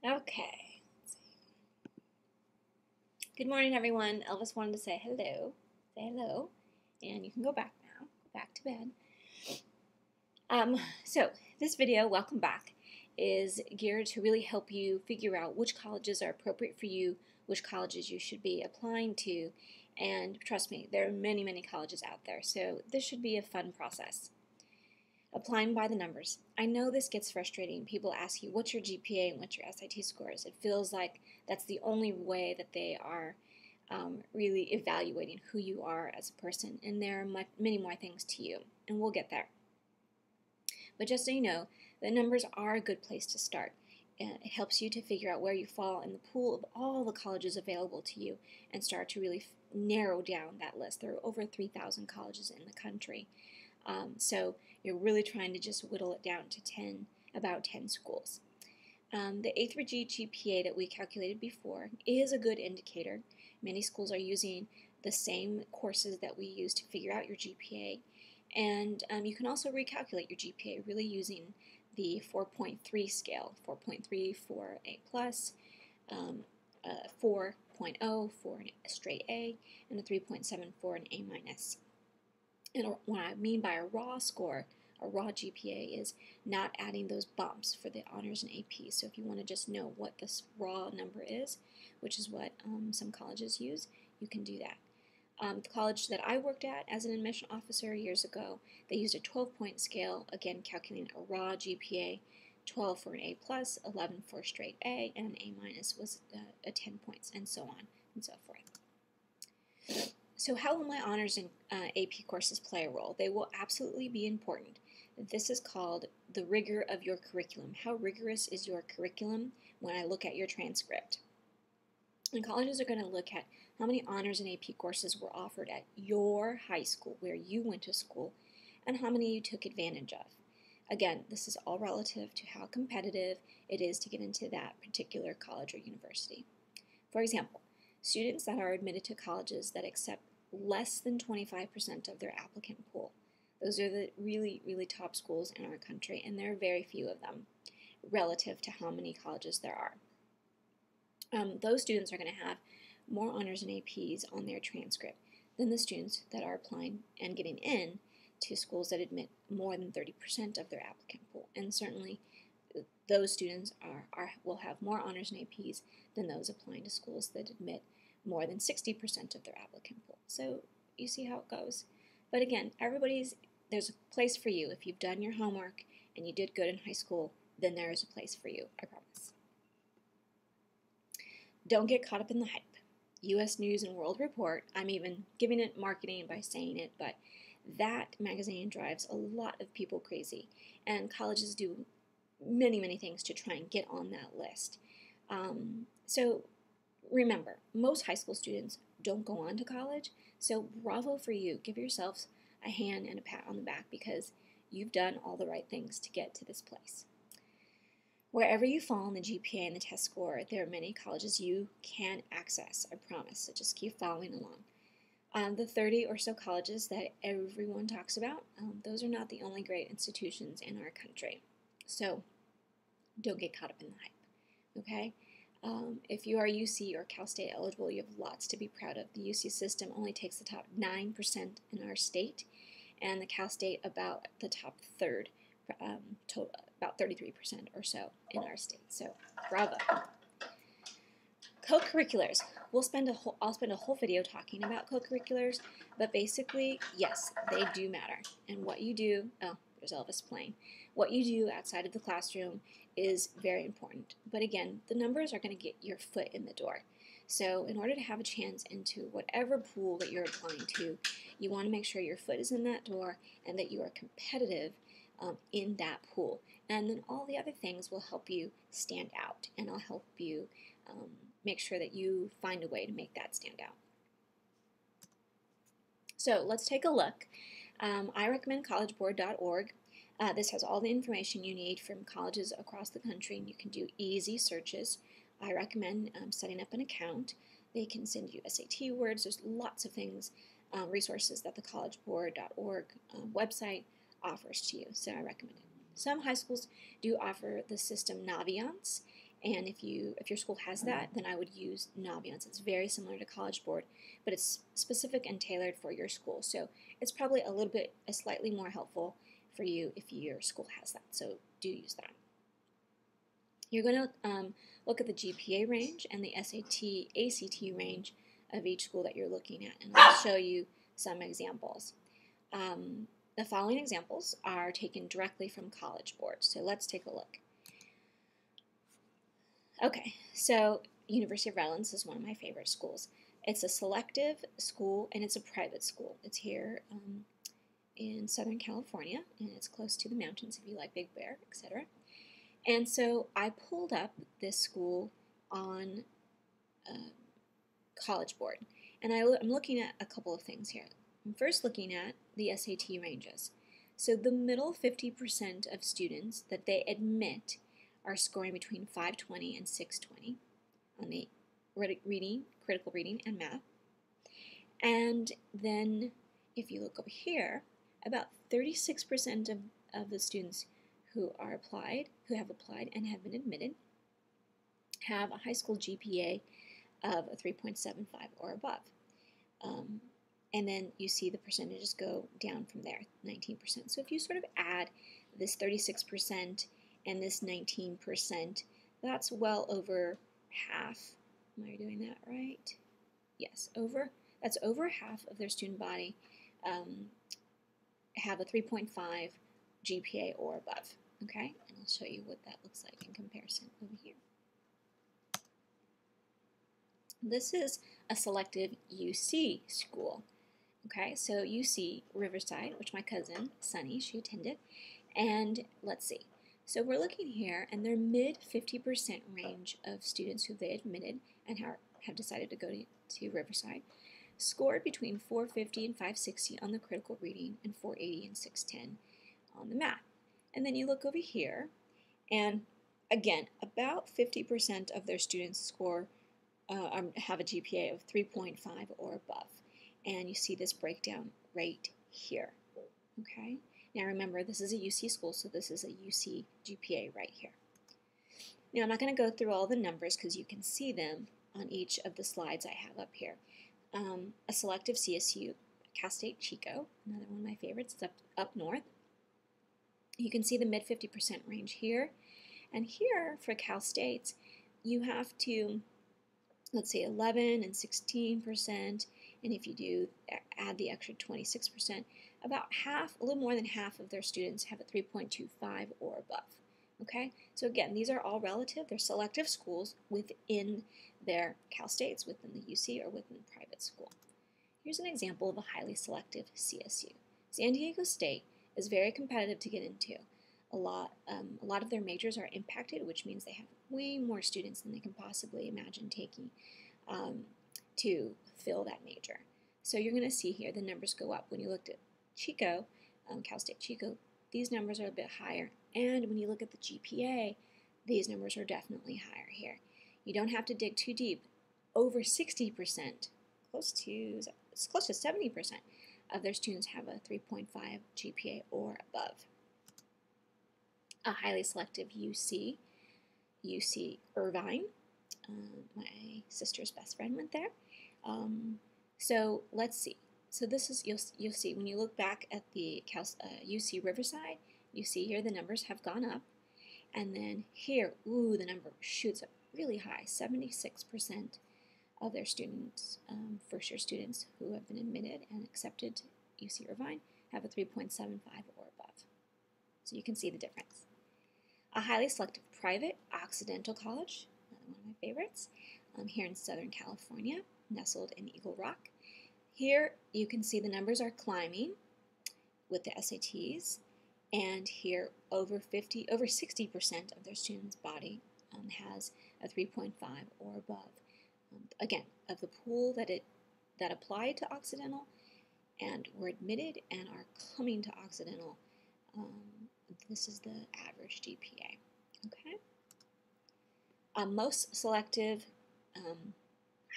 Okay. Good morning, everyone. Elvis wanted to say hello. Say hello. And you can go back now. Go back to bed. So this video, welcome back, is geared to really help you figure out which colleges are appropriate for you, which colleges you should be applying to, and trust me, there are many, many colleges out there, so this should be a fun process. Applying by the numbers. I know this gets frustrating. People ask you, what's your GPA and what's your SAT scores? It feels like that's the only way that they are really evaluating who you are as a person, and there are many more things to you, and we'll get there. But just so you know, the numbers are a good place to start. It helps you to figure out where you fall in the pool of all the colleges available to you and start to really narrow down that list. There are over 3,000 colleges in the country. So you're really trying to just whittle it down to about 10 schools. The A3G GPA that we calculated before is a good indicator. Many schools are using the same courses that we use to figure out your GPA. And you can also recalculate your GPA really using the 4.3 scale, 4.3 for A+, 4.0 for a straight A, and a 3.7 for an A-. And what I mean by a raw score, a raw GPA, is not adding those bumps for the honors and AP. So if you want to just know what this raw number is, which is what some colleges use, you can do that. The college that I worked at as an admission officer years ago, they used a 12-point scale, again calculating a raw GPA, 12 for an A+, 11 for a straight A, and an A- was 10 points, and so on and so forth. So how will my honors and AP courses play a role? They will absolutely be important. This is called the rigor of your curriculum. How rigorous is your curriculum when I look at your transcript? And colleges are going to look at how many honors and AP courses were offered at your high school, where you went to school, and how many you took advantage of. Again, this is all relative to how competitive it is to get into that particular college or university. For example, students that are admitted to colleges that accept less than 25% of their applicant pool. Those are the really, really top schools in our country, and there are very few of them relative to how many colleges there are. Those students are going to have more honors and APs on their transcript than the students that are applying and getting in to schools that admit more than 30% of their applicant pool. And certainly those students will have more honors and APs than those applying to schools that admit more than 60% of their applicant pool. So you see how it goes. But again, there's a place for you. If you've done your homework and you did good in high school, then there is a place for you, I promise. Don't get caught up in the hype. U.S. News and World Report, I'm even giving it marketing by saying it, but that magazine drives a lot of people crazy, and colleges do many, many things to try and get on that list. So remember, most high school students don't go on to college, so bravo for you. Give yourselves a hand and a pat on the back because you've done all the right things to get to this place. Wherever you fall in the GPA and the test score, there are many colleges you can access, I promise, so just keep following along. The 30 or so colleges that everyone talks about, those are not the only great institutions in our country. So don't get caught up in the hype, okay? If you are UC or Cal State eligible, you have lots to be proud of. The UC system only takes the top 9% in our state, and the Cal State about the top third, about 33% or so in our state. So bravo. Co-curriculars. I'll spend a whole video talking about co-curriculars, but basically, yes, they do matter. And what you do, oh, there's Elvis playing. What you do outside of the classroom is very important. But again, the numbers are going to get your foot in the door. So in order to have a chance into whatever pool that you're applying to, you want to make sure your foot is in that door and that you are competitive in that pool. And then all the other things will help you stand out, and I'll help you make sure that you find a way to make that stand out. So let's take a look. I recommend collegeboard.org. This has all the information you need from colleges across the country, and you can do easy searches. I recommend setting up an account. They can send you SAT words. There's lots of things, resources that the collegeboard.org website offers to you, so I recommend it. Some high schools do offer the system Naviance, And if your school has that, then I would use Naviance. It's very similar to College Board, but it's specific and tailored for your school. So it's probably a slightly more helpful for you if your school has that. So do use that. You're going to look at the GPA range and the SAT, ACT range of each school that you're looking at, and I'll show you some examples. The following examples are taken directly from College Board, so let's take a look. Okay, so University of Redlands is one of my favorite schools. It's a selective school, and it's a private school. It's here in Southern California, and it's close to the mountains if you like Big Bear, etc. And so I pulled up this school on College Board, and I'm looking at a couple of things here. I'm first looking at the SAT ranges. So the middle 50% of students that they admit are scoring between 520 and 620 on the reading, critical reading, and math. And then if you look over here, about 36% of the students who have applied and have been admitted have a high school GPA of a 3.75 or above. And then you see the percentages go down from there, 19%. So if you sort of add this 36% and this 19%, that's well over half. Am I doing that right? Yes, that's over half of their student body have a 3.5 GPA or above. Okay, and I'll show you what that looks like in comparison over here. This is a selective UC school. Okay, so UC Riverside, which my cousin, Sunny, she attended. And let's see. So we're looking here, and they're mid 50% range of students who they admitted and have decided to go to Riverside scored between 450 and 560 on the critical reading and 480 and 610 on the math. And then you look over here, and again, about 50% of their students score have a GPA of 3.5 or above. And you see this breakdown right here. Okay? Now remember, this is a UC school, so this is a UC GPA right here. Now I'm not going to go through all the numbers because you can see them on each of the slides I have up here. A selective CSU, Cal State Chico, another one of my favorites, it's up north. You can see the mid 50% range here. And here for Cal States, you have to, let's say 11 and 16%, and if you do add the extra 26%, about half, a little more than half of their students have a 3.25 or above. Okay, so again, these are all relative. They're selective schools within their Cal States, within the UC or within the private school. Here's an example of a highly selective CSU. San Diego State is very competitive to get into. A lot of their majors are impacted, which means they have way more students than they can possibly imagine taking to fill that major. So you're going to see here the numbers go up. When you looked at Chico, Cal State Chico, these numbers are a bit higher. And when you look at the GPA, these numbers are definitely higher here. You don't have to dig too deep. Over 60%, close to 70% of their students have a 3.5 GPA or above. A highly selective UC Irvine. My sister's best friend went there. So let's see. So this is, you'll see when you look back at the UC Riverside, you see here the numbers have gone up. And then here, ooh, the number shoots up really high. 76% of their students, first-year students who have been admitted and accepted to UC Irvine have a 3.75 or above. So you can see the difference. A highly selective private, Occidental College, another one of my favorites, here in Southern California, nestled in Eagle Rock. Here you can see the numbers are climbing with the SATs, and here over 60% of their students' body has a 3.5 or above. Again, of the pool that applied to Occidental and were admitted and are coming to Occidental, this is the average GPA. Okay. Most selective,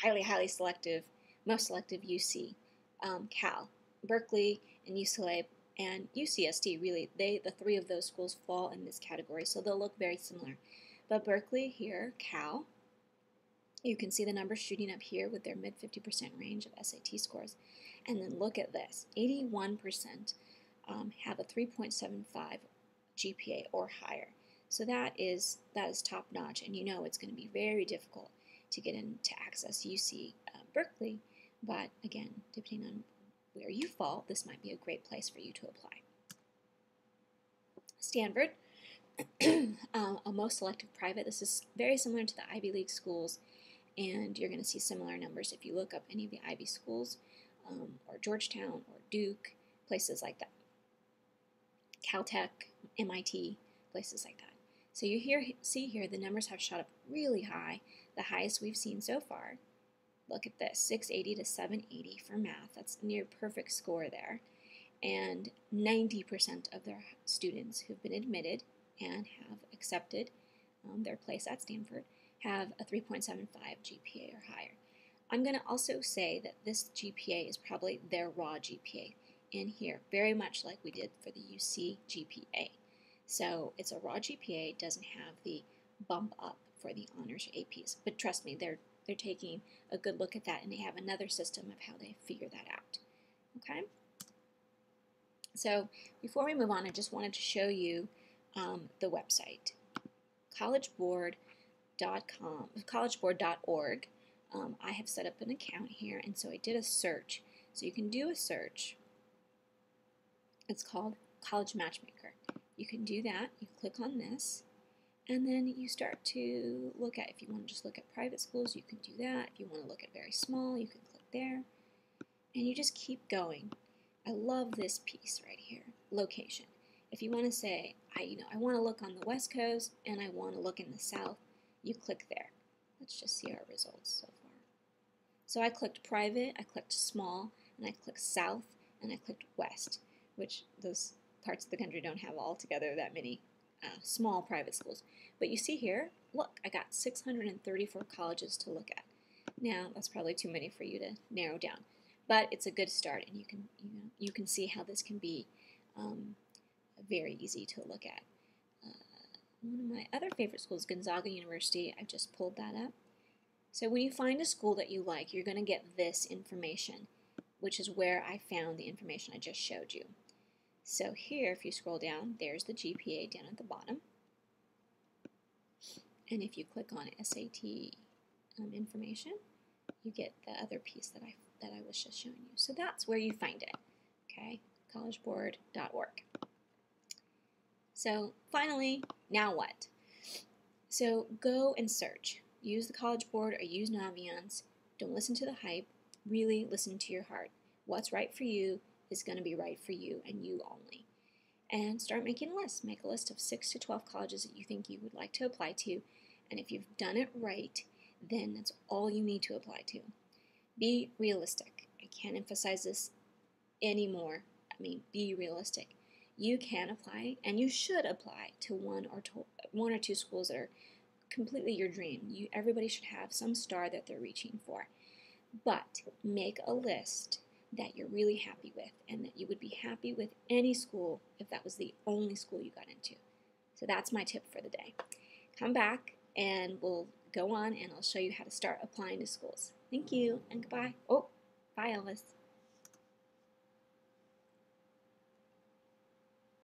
highly selective, most selective UC, Cal, Berkeley, and UCLA, and UCSD. Really, the three of those schools fall in this category, so they'll look very similar. But Berkeley here, Cal, you can see the numbers shooting up here with their mid 50% range of SAT scores. And then look at this, 81% have a 3.75 GPA or higher. So that is top notch, and you know it's going to be very difficult to get in to access UC Berkeley, but again, depending on where you fall, this might be a great place for you to apply. Stanford, a most selective private. This is very similar to the Ivy League schools, and you're going to see similar numbers if you look up any of the Ivy schools, or Georgetown, or Duke, places like that. Caltech, MIT, places like that. So you see here the numbers have shot up really high, the highest we've seen so far. Look at this, 680 to 780 for math. That's a near perfect score there. And 90% of their students who've been admitted and have accepted their place at Stanford have a 3.75 GPA or higher. I'm going to also say that this GPA is probably their raw GPA in here, very much like we did for the UC GPA. So it's a raw GPA, doesn't have the bump up for the honors or APs. But trust me, they're taking a good look at that, and they have another system of how they figure that out. Okay? So before we move on, I just wanted to show you the website, collegeboard.org. I have set up an account here, and so I did a search. So you can do a search. It's called College Matchmaker. You can do that. You click on this, and then you start to look at, if you want to just look at private schools, you can do that. If you want to look at very small, you can click there, and you just keep going. I love this piece right here, location. If you want to say, I want to look on the West Coast and I want to look in the South, you click there. Let's just see our results so far. So I clicked private, I clicked small, and I clicked South, and I clicked West, which those parts of the country don't have altogether that many small private schools. But you see here, look, I got 634 colleges to look at. Now, that's probably too many for you to narrow down, but it's a good start, and you can see how this can be very easy to look at. One of my other favorite schools, Gonzaga University, I've just pulled that up. So when you find a school that you like, you're going to get this information, which is where I found the information I just showed you. So here, if you scroll down, there's the GPA down at the bottom. And if you click on SAT information, you get the other piece that I was just showing you. So that's where you find it, okay? collegeboard.org. So finally, now what? So go and search. Use the College Board or use Naviance. Don't listen to the hype. Really listen to your heart. What's right for you is going to be right for you and you only. And start making a list. Make a list of 6 to 12 colleges that you think you would like to apply to. And if you've done it right, then that's all you need to apply to. Be realistic. I can't emphasize this anymore. Be realistic. You can apply, and you should apply to one or two schools that are completely your dream. Everybody should have some star that they're reaching for. But make a list that you're really happy with, and that you would be happy with any school if that was the only school you got into. So that's my tip for the day. Come back, and we'll go on, and I'll show you how to start applying to schools. Thank you, and goodbye. Oh, bye, Elvis.